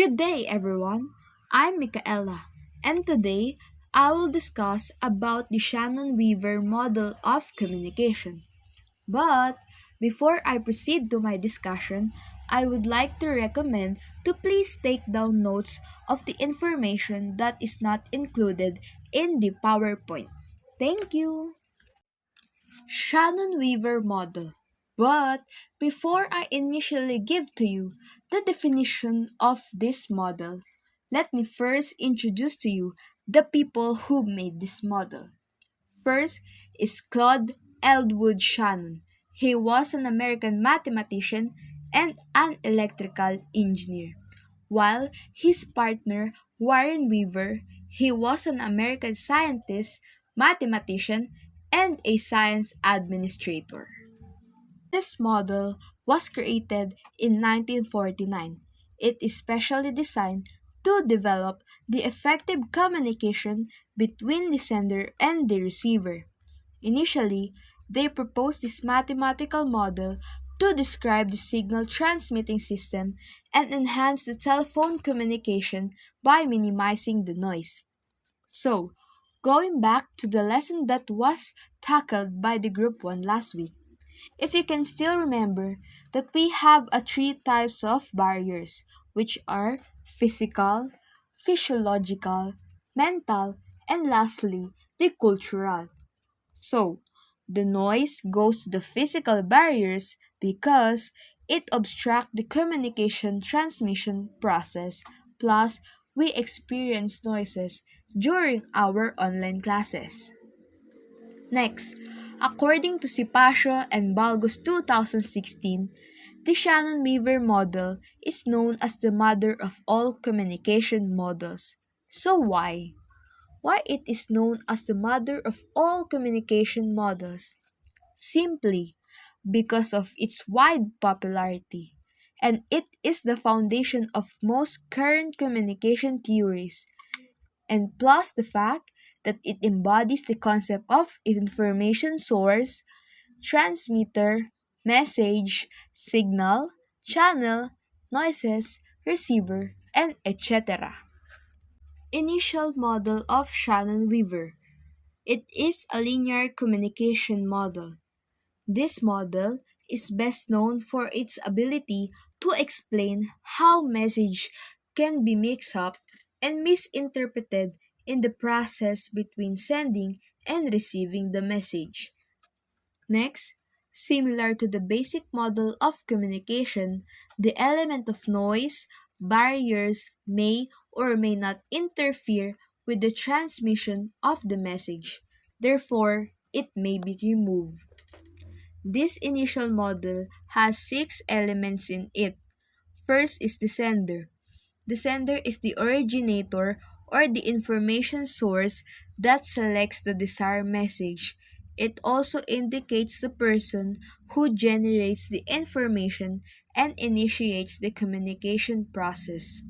Good day, everyone. I'm Michaela, and today I will discuss about the Shannon-Weaver model of communication. But before I proceed to my discussion, I would like to recommend to please take down notes of the information that is not included in the PowerPoint. Thank you. Shannon-Weaver model. But before I initially give to you the definition of this model, let me first introduce to you the people who made this model. First is Claude Eldwood Shannon. He was an American mathematician and an electrical engineer, while his partner Warren Weaver, he was an American scientist, mathematician, and a science administrator. This model was created in 1949. It is specially designed to develop the effective communication between the sender and the receiver. Initially, they proposed this mathematical model to describe the signal transmitting system and enhance the telephone communication by minimizing the noise. So, going back to the lesson that was tackled by the group 1 last week, if you can still remember that we have three types of barriers, which are physical, physiological, mental, and lastly, the cultural. So, the noise goes to the physical barriers because it obstructs the communication transmission process. Plus, we experience noises during our online classes. Next, according to Sipasio and Balgos 2016, the Shannon-Weaver model is known as the mother of all communication models. So why? Why it is known as the mother of all communication models? Simply because of its wide popularity, and it is the foundation of most current communication theories, and plus the fact that it embodies the concept of information source, transmitter, message, signal, channel, noises, receiver, and etc. Initial model of Shannon-Weaver. It is a linear communication model. This model is best known for its ability to explain how message can be mixed up and misinterpreted in the process between sending and receiving the message. Next, similar to the basic model of communication, the element of noise, barriers may or may not interfere with the transmission of the message. Therefore, it may be removed. This initial model has six elements in it. First is the sender. The sender is the originator or the information source that selects the desired message. It also indicates the person who generates the information and initiates the communication process.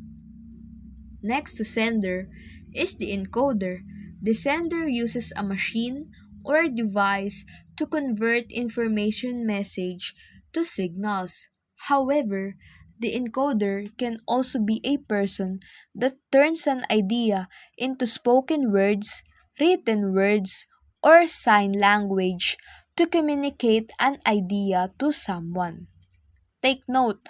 Next to sender is the encoder. The sender uses a machine or device to convert information message to signals. However, the encoder can also be a person that turns an idea into spoken words, written words, or sign language to communicate an idea to someone. Take note,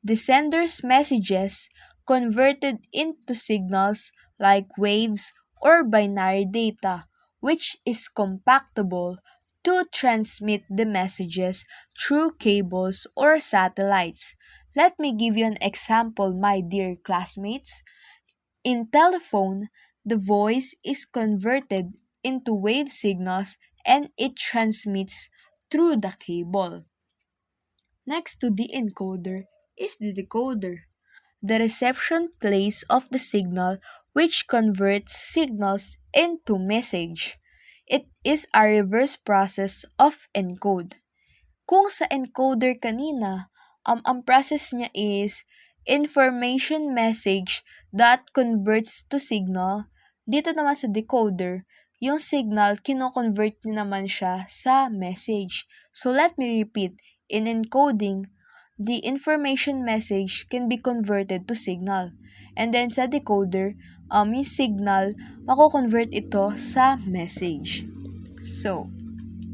the sender's messages converted into signals like waves or binary data, which is compactable to transmit the messages through cables or satellites. Let me give you an example, my dear classmates. In telephone, the voice is converted into wave signals and it transmits through the cable. Next to the encoder is the decoder, the reception place of the signal which converts signals into message. It is a reverse process of encode. Kung sa encoder kanina, ang process niya is information message that converts to signal. Dito naman sa decoder, yung signal, kino-convert niya naman siya sa message. So let me repeat, in encoding, the information message can be converted to signal. And then sa decoder, yung signal, mako-convert ito sa message. So,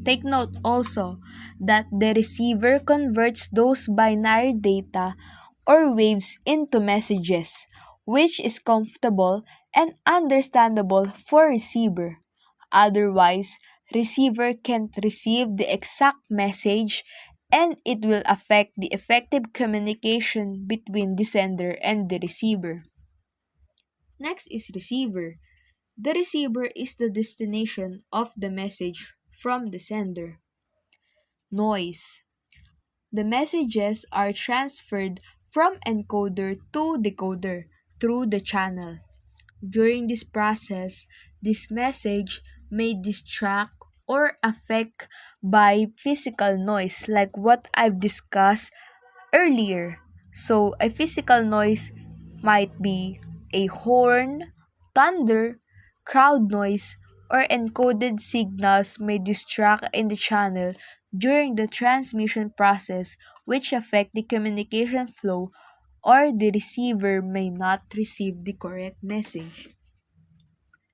take note also that the receiver converts those binary data or waves into messages, which is comfortable and understandable for receiver. Otherwise, receiver can't receive the exact message and it will affect the effective communication between the sender and the receiver. Next is receiver. The receiver is the destination of the message from the sender. Noise. The messages are transferred from encoder to decoder through the channel. During this process, this message may distract or affect by physical noise like what I've discussed earlier. So, a physical noise might be a horn, thunder, crowd noise, or encoded signals may distract in the channel during the transmission process, which affect the communication flow, or the receiver may not receive the correct message.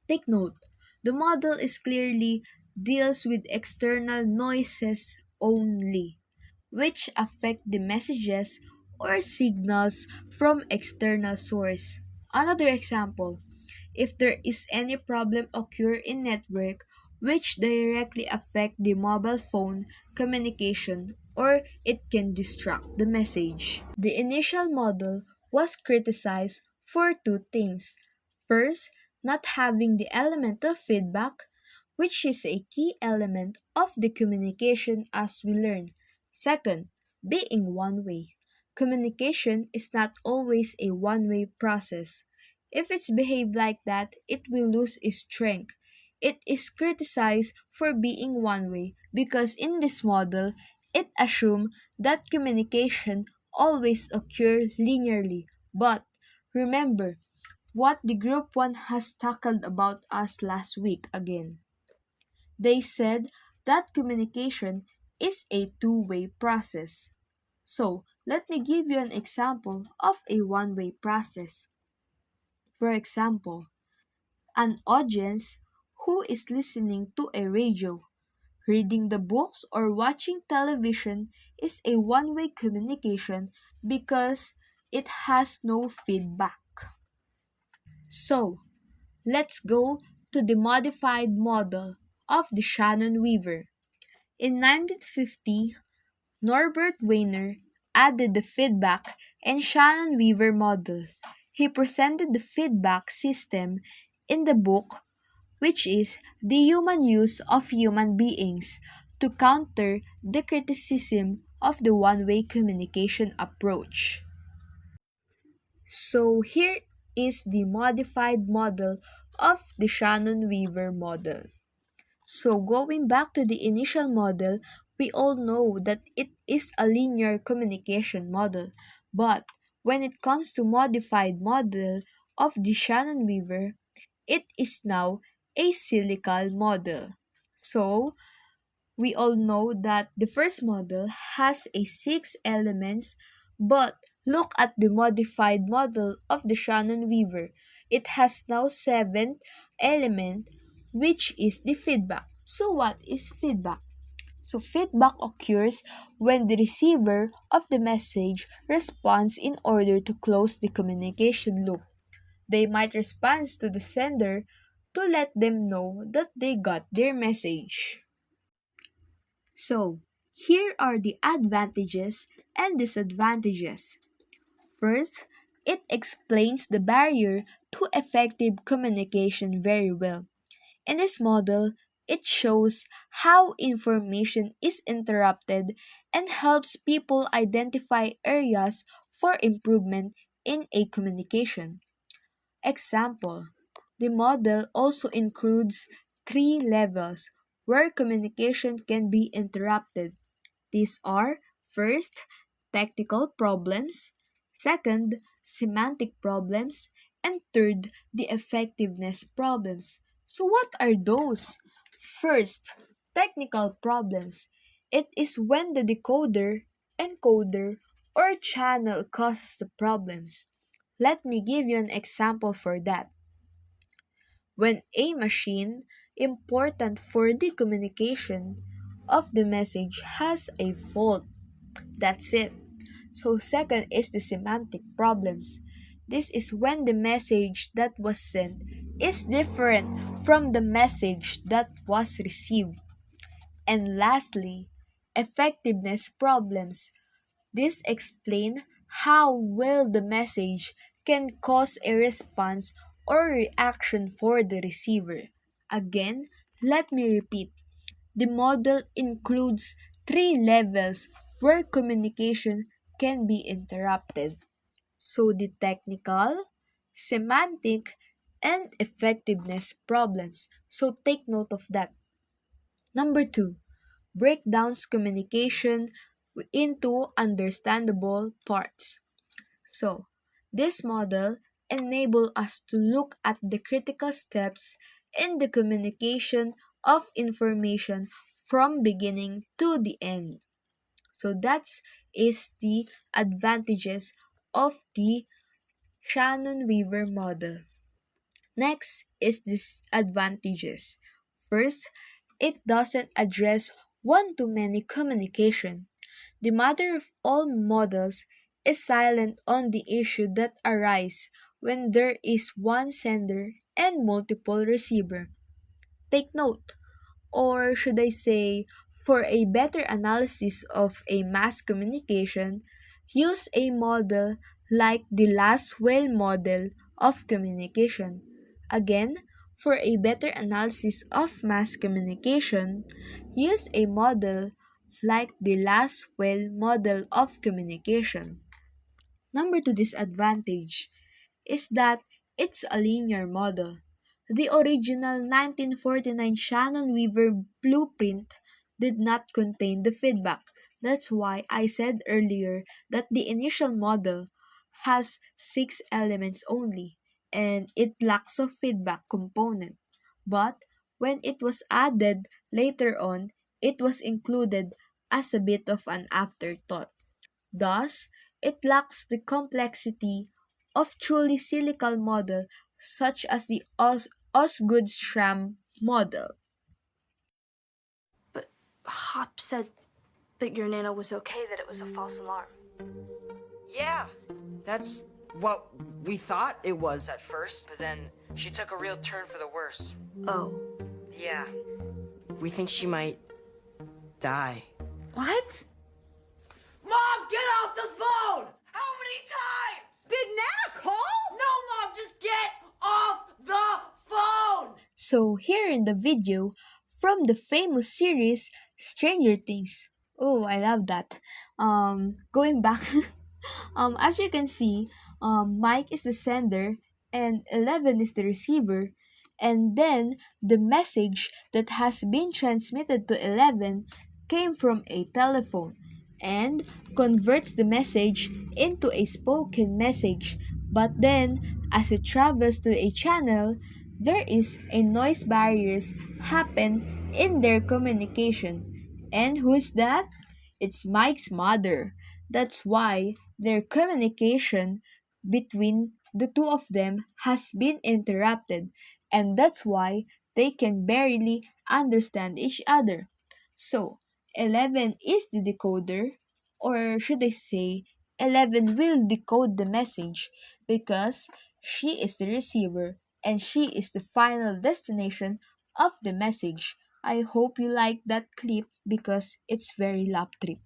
Take note, the model is clearly deals with external noises only, which affect the messages or signals from external source. Another example, if there is any problem occur in network which directly affect the mobile phone communication or it can distract the message. The initial model was criticized for two things. First, not having the element of feedback, which is a key element of the communication as we learn. Second, being one way. Communication is not always a one-way process. If it's behaved like that, it will lose its strength. It is criticized for being one way because in this model, it assumes that communication always occurs linearly. But remember what the group 1 has tackled about us last week again. They said that communication is a two-way process. So, let me give you an example of a one-way process. For example, an audience who is listening to a radio, reading the books, or watching television is a one-way communication because it has no feedback. So, let's go to the modified model of the Shannon-Weaver. In 1950, Norbert Wiener added the feedback and Shannon-Weaver model. He presented the feedback system in the book, which is The Human Use of Human Beings, to counter the criticism of the one-way communication approach. So here is the modified model of the Shannon-Weaver model. So going back to the initial model, we all know that it is a linear communication model. But when it comes to modified model of the Shannon-Weaver, it is now a silical model. So we all know that the first model has a 6 elements, but look at the modified model of the Shannon-Weaver. It has now 7 element, which is the feedback. So what is feedback? So feedback occurs when the receiver of the message responds in order to close the communication loop. They might respond to the sender to let them know that they got their message. So, here are the advantages and disadvantages. First, it explains the barrier to effective communication very well. In this model, it shows how information is interrupted and helps people identify areas for improvement in a communication. Example, the model also includes 3 levels where communication can be interrupted. These are first, technical problems, second, semantic problems, and third, the effectiveness problems. So, what are those? First, technical problems. It is when the decoder, encoder, or channel causes the problems. Let me give you an example for that. When a machine important for the communication of the message has a fault, that's it. So second is the semantic problems. This is when the message that was sent is different from the message that was received. And lastly, effectiveness problems. This explain how well the message can cause a response or reaction for the receiver. Again, let me repeat. The model includes three levels where communication can be interrupted. So the technical, semantic, and effectiveness problems. So take note of that. Number two, breakdowns communication into understandable parts. So, this model enable us to look at the critical steps in the communication of information from beginning to the end. So that's is the advantages of the Shannon-Weaver model. Next is disadvantages. First, it doesn't address one-to-many communication. The mother of all models is silent on the issue that arise when there is one sender and multiple receiver. Take note, or should I say, for a better analysis of a mass communication, use a model like the Laswell model of communication. Again, for a better analysis of mass communication, use a model like the Laswell model of communication. Number two disadvantage is that it's a linear model. The original 1949 Shannon-Weaver blueprint did not contain the feedback. That's why I said earlier that the initial model has six elements only and it lacks a feedback component. But when it was added later on, it was included as a bit of an afterthought. Thus, it lacks the complexity of truly cyclical model such as the Osgood-Schramm model. But Hop said that your Nana was okay, that it was a false alarm. Yeah, that's what we thought it was at first, but then she took a real turn for the worse. Oh. Yeah, we think she might die. What? Mom, get off the phone! How many times? Did Nana call? No, Mom, just get off the phone! So here in the video from the famous series Stranger Things. Oh, I love that. Going back, as you can see, Mike is the sender and 11 is the receiver. And then the message that has been transmitted to 11 came from a telephone and converts the message into a spoken message. But then, as it travels to a channel, there is a noise barriers happen in their communication. And who is that? It's Mike's mother. That's why their communication between the two of them has been interrupted, and that's why they can barely understand each other. So, 11 is the decoder, or should I say, 11 will decode the message because she is the receiver and she is the final destination of the message. I hope you like that clip because it's very lap trip.